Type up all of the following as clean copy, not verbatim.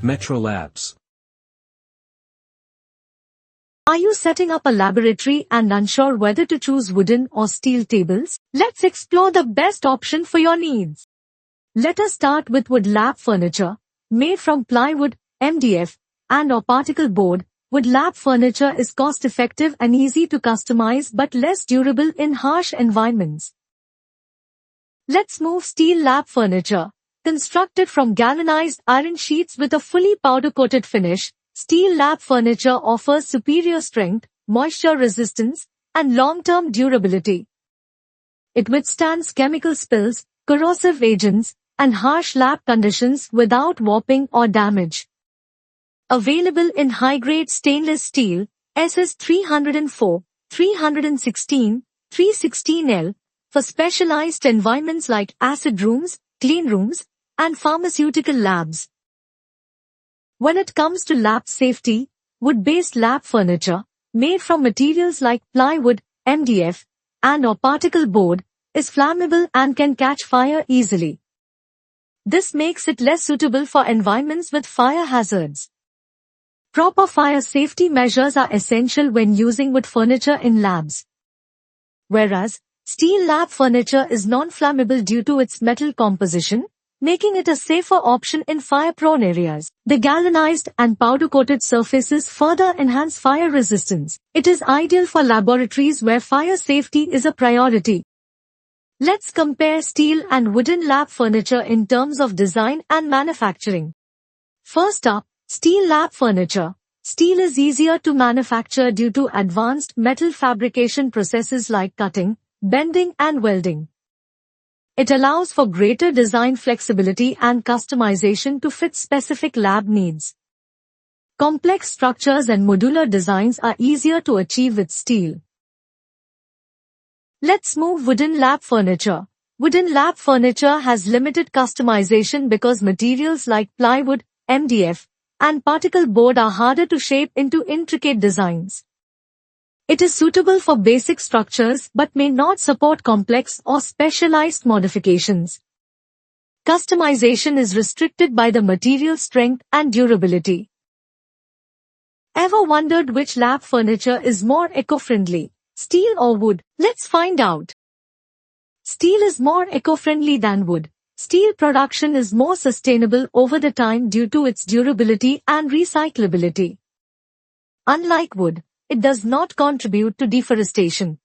Metrolabs. Are you setting up a laboratory and unsure whether to choose wooden or steel tables? Let's explore the best option for your needs. Let us start with wood lab furniture, made from plywood, MDF, and/or particle board. Wood lab furniture is cost-effective and easy to customize but less durable in harsh environments. Let's move steel lab furniture. Constructed from galvanized iron sheets with a fully powder-coated finish, steel lab furniture offers superior strength, moisture resistance, and long-term durability. It withstands chemical spills, corrosive agents, and harsh lab conditions without warping or damage. Available in high-grade stainless steel, SS 304, 316, 316L, for specialized environments like acid rooms, clean rooms, and pharmaceutical labs. When it comes to lab safety, wood-based lab furniture, made from materials like plywood, MDF, and/or particle board, is flammable and can catch fire easily. This makes it less suitable for environments with fire hazards. Proper fire safety measures are essential when using wood furniture in labs. Whereas, steel lab furniture is non-flammable due to its metal composition, making it a safer option in fire-prone areas. The galvanized and powder-coated surfaces further enhance fire resistance. It is ideal for laboratories where fire safety is a priority. Let's compare steel and wooden lab furniture in terms of design and manufacturing. First up, steel lab furniture. Steel is easier to manufacture due to advanced metal fabrication processes like cutting, bending, and welding. It allows for greater design flexibility and customization to fit specific lab needs. Complex structures and modular designs are easier to achieve with steel. Let's move wooden lab furniture. Wooden lab furniture has limited customization because materials like plywood, MDF, and particle board are harder to shape into intricate designs. It is suitable for basic structures but may not support complex or specialized modifications. Customization is restricted by the material strength and durability. Ever wondered which lab furniture is more eco-friendly, steel or wood? Let's find out. Steel is more eco-friendly than wood. Steel production is more sustainable over the time due to its durability and recyclability. Unlike wood, it does not contribute to deforestation.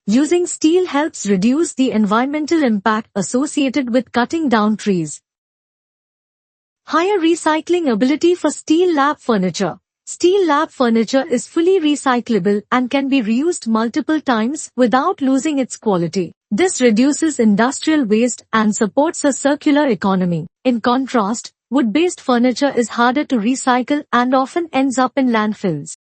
Using steel helps reduce the environmental impact associated with cutting down trees. Higher recycling ability for steel lab furniture. Steel lab furniture is fully recyclable and can be reused multiple times without losing its quality. This reduces industrial waste and supports a circular economy. In contrast, wood-based furniture is harder to recycle and often ends up in landfills.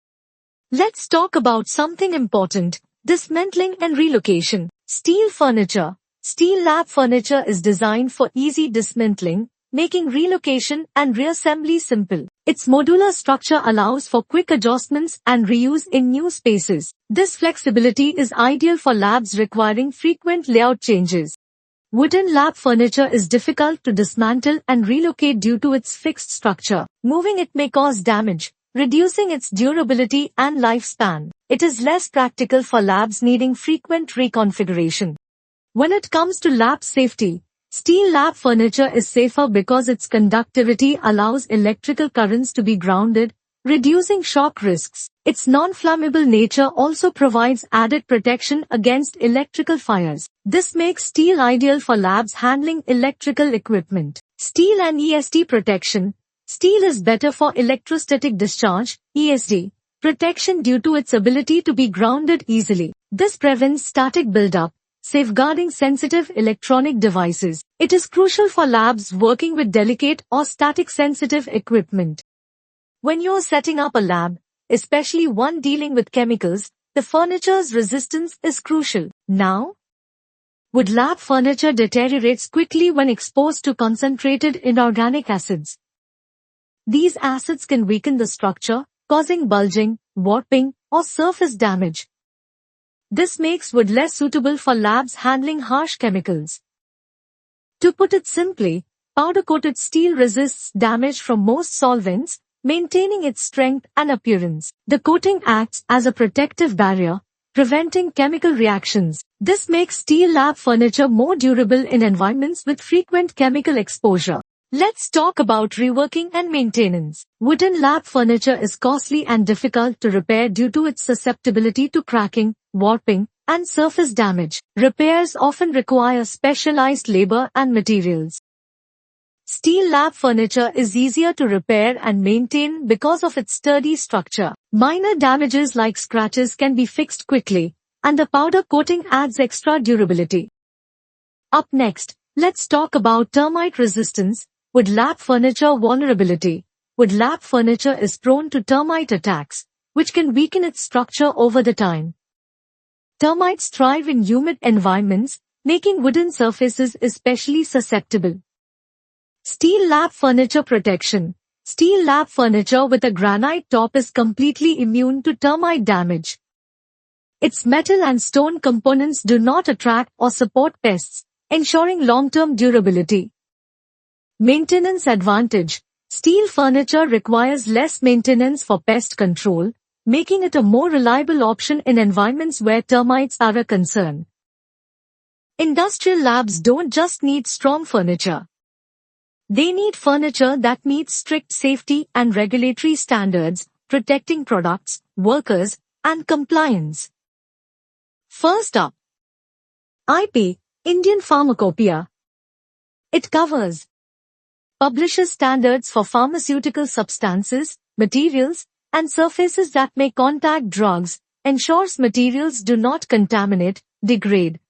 Let's talk about something important, dismantling and relocation. Steel furniture. Steel lab furniture is designed for easy dismantling, making relocation and reassembly simple. Its modular structure allows for quick adjustments and reuse in new spaces. This flexibility is ideal for labs requiring frequent layout changes. Wooden lab furniture is difficult to dismantle and relocate due to its fixed structure. Moving it may cause damage, reducing its durability and lifespan. It is less practical for labs needing frequent reconfiguration. When it comes to lab safety, steel lab furniture is safer because its conductivity allows electrical currents to be grounded, reducing shock risks. Its non-flammable nature also provides added protection against electrical fires. This makes steel ideal for labs handling electrical equipment. Steel and ESD protection. Steel is better for electrostatic discharge, ESD, protection due to its ability to be grounded easily. This prevents static buildup, safeguarding sensitive electronic devices. It is crucial for labs working with delicate or static-sensitive equipment. When you're setting up a lab, especially one dealing with chemicals, the furniture's resistance is crucial. Now, wood lab furniture deteriorates quickly when exposed to concentrated inorganic acids. These acids can weaken the structure, causing bulging, warping, or surface damage. This makes wood less suitable for labs handling harsh chemicals. To put it simply, Powder-coated steel resists damage from most solvents, maintaining its strength and appearance. The coating acts as a protective barrier, preventing chemical reactions. This makes steel lab furniture more durable in environments with frequent chemical exposure. Let's talk about reworking and maintenance. Wooden lab furniture is costly and difficult to repair due to its susceptibility to cracking, warping, and surface damage. Repairs often require specialized labor and materials. Steel lab furniture is easier to repair and maintain because of its sturdy structure. Minor damages like scratches can be fixed quickly, and the powder coating adds extra durability. Up next, let's talk about termite resistance. Wood lab furniture vulnerability. Wood lab furniture is prone to termite attacks, which can weaken its structure over the time. Termites thrive in humid environments, making wooden surfaces especially susceptible. Steel lab furniture protection. Steel lab furniture with a granite top is completely immune to termite damage. Its metal and stone components do not attract or support pests, ensuring long-term durability. Maintenance advantage. Steel furniture requires less maintenance for pest control, making it a more reliable option in environments where termites are a concern. Industrial labs don't just need strong furniture. They need furniture that meets strict safety and regulatory standards, protecting products, workers, and compliance. First up, IP, Indian Pharmacopoeia. It covers publishes standards for pharmaceutical substances, materials, and surfaces that may contact drugs, ensures materials do not contaminate, degrade.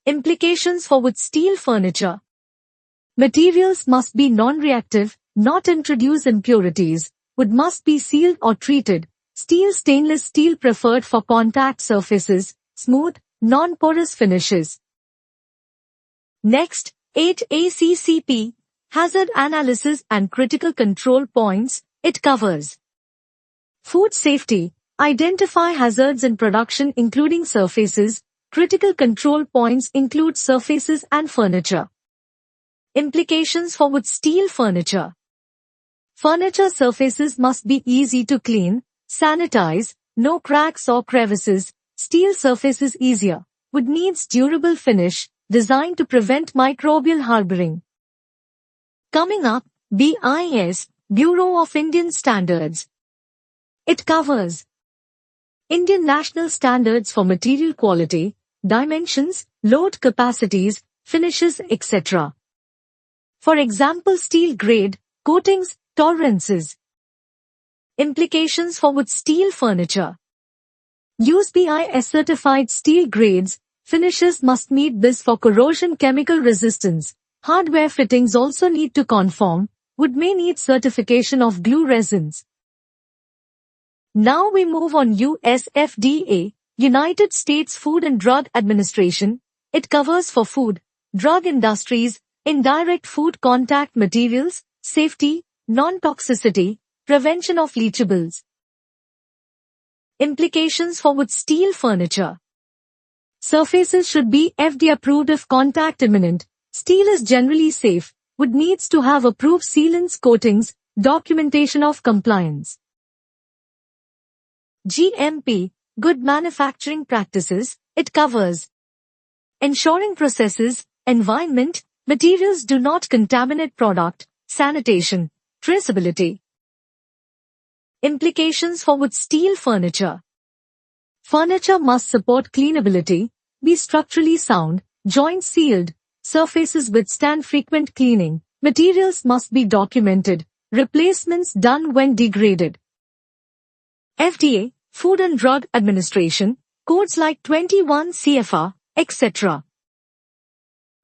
Implications for wood steel furniture. Materials must be non-reactive, not introduce impurities. Wood must be sealed or treated. Stainless steel preferred for contact surfaces, smooth, non-porous finishes. Next, 8 HACCP, Hazard Analysis and Critical Control Points. It covers food safety, identify hazards in production including surfaces. Critical control points include surfaces and furniture. Implications for wood steel furniture. Furniture surfaces must be easy to clean, sanitize, no cracks or crevices. Steel surfaces easier. Wood needs durable finish, designed to prevent microbial harboring. Coming up, BIS, Bureau of Indian Standards. It covers Indian National Standards for Material Quality, Dimensions, Load Capacities, Finishes, etc. For example, steel grade, coatings, tolerances. Implications for wood steel furniture. USBIS certified steel grades, finishes must meet BIS for corrosion chemical resistance. Hardware fittings also need to conform. Wood may need certification of glue resins. Now we move on USFDA, United States Food and Drug Administration. It covers for food, drug industries, indirect food contact materials, safety, non-toxicity, prevention of leachables. Implications for wood steel furniture. Surfaces should be FDA approved if contact imminent. Steel is generally safe. Wood needs to have approved sealants, coatings, documentation of compliance. GMP, Good Manufacturing Practices. It covers ensuring processes, environment, materials do not contaminate product, sanitation, traceability. Implications for wood steel furniture. Furniture must support cleanability, be structurally sound, joints sealed, surfaces withstand frequent cleaning, materials must be documented, replacements done when degraded. FDA, Food and Drug Administration, codes like 21 CFR, etc.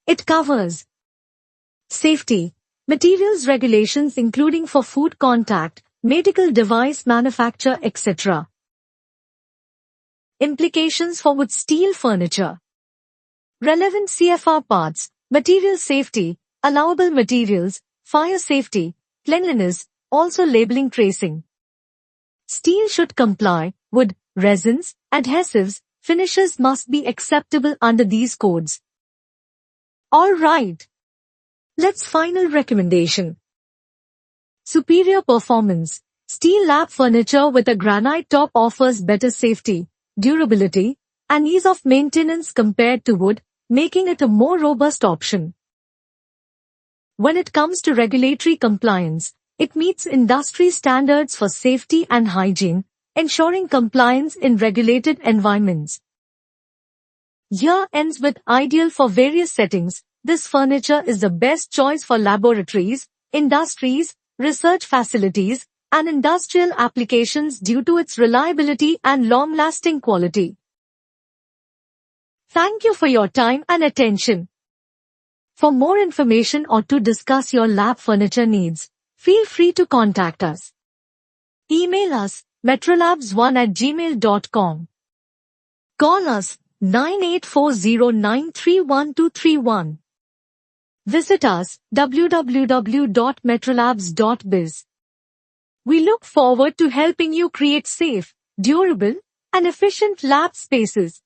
It covers safety, materials regulations including for food contact, medical device manufacture, etc. Implications for wood steel furniture. Relevant CFR parts, material safety, allowable materials, fire safety, cleanliness, also labeling tracing. Steel should comply. Wood, resins, adhesives, finishes must be acceptable under these codes. Alright. Let's final recommendation. Superior performance. Steel lab furniture with a granite top offers better safety, durability, and ease of maintenance compared to wood, making it a more robust option. When it comes to regulatory compliance, it meets industry standards for safety and hygiene, ensuring compliance in regulated environments. Year ends with ideal for various settings. This furniture is the best choice for laboratories, industries, research facilities, and industrial applications due to its reliability and long-lasting quality. Thank you for your time and attention. For more information or to discuss your lab furniture needs, feel free to contact us. Email us metrolabs1@gmail.com. Call us 9840931231. Visit us www.metrolabs.biz. We look forward to helping you create safe, durable, and efficient lab spaces.